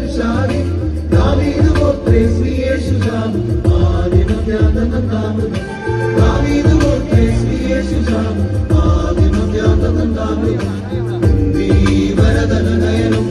വംശധനുഷാലി ദാവീദ് ഗോത്രേ ശ്രീ യേശുജാൻ ആദിമധ്യാനന്ദാമൃതം ദാവീദ് ഗോത്രേ ശ്രീ യേശുജാൻ ആദിമധ്യാനന്ദാമൃതം വരദന നയനം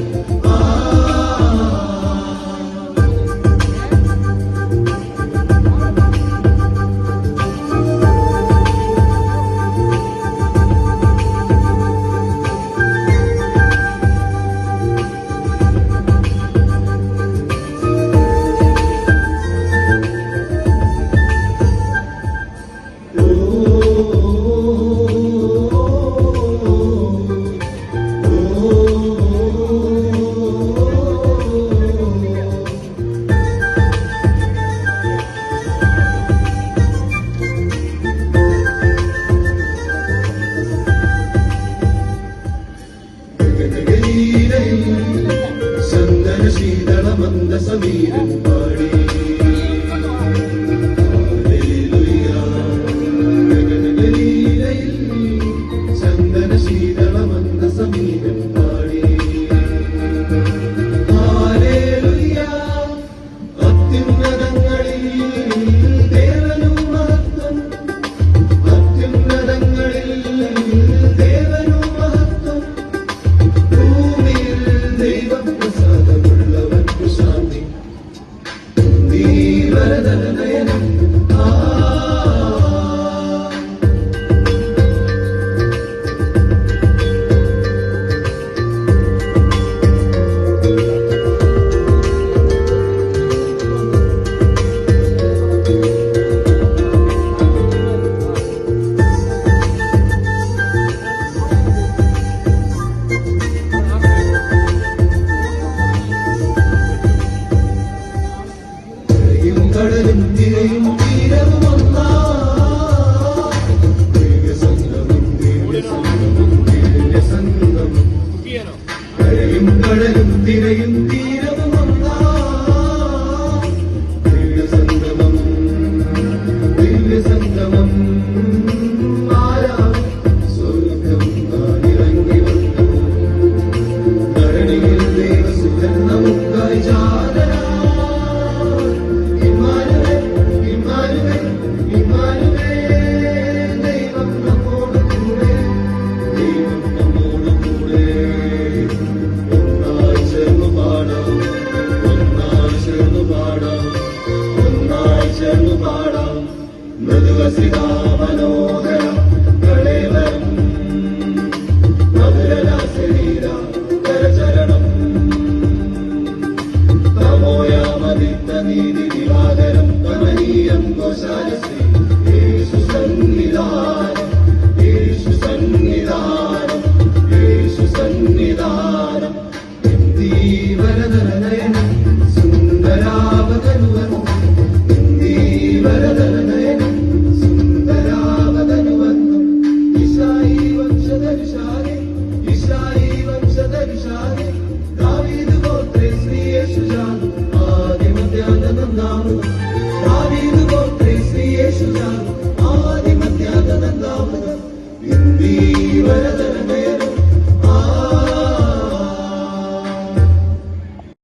സമീരൻ പാടി ചന്ദന ശീതളമന്ദ സമീരൻ പാടി അത്യുന്നതങ്ങളിൽ ദേവനും മഹത്വം അത്യുന്നതങ്ങളിൽ ദേവനും മഹത്വം ഭൂമിയിൽ ദൈവപ്രസാദമുള്ളവർക്ക് ശാന്തി വരദന നയനം കടലും തിരയും തീരവും ഒന്നാ കരയും കടലും തിരയും തീരവും ഒന്നാ ദിവ്യസംഗമം ദിവ്യസംഗമം ആരാ സ്വർഗം ഇറങ്ങി വന്നു ധരണിയിൽ ദേവസുഖൻ നമുക്കായി ജാതന മനോഹര കളേവരം മധുരലാ ശരീര കരചരണം തമോയാമദിത്ത നീതി ദിവാകരം കമനീയം ഘോഷാലശ്രീ യേശു സന്നിധാനം യേശു സന്നിധാനം യേശു സന്നിധാനം വരദന നയനം സുന്ദരാവതനുവനം വരദന നയനം ദാവീദ് ഗോത്രേ ശ്രീ യേശുജാൻ ആദിമധ്യാനന്ദാമൃതം ദാവീദ് ഗോത്രേ ശ്രീ യേശുജാൻ ആദിമധ്യാനന്ദാമൃതം വരദന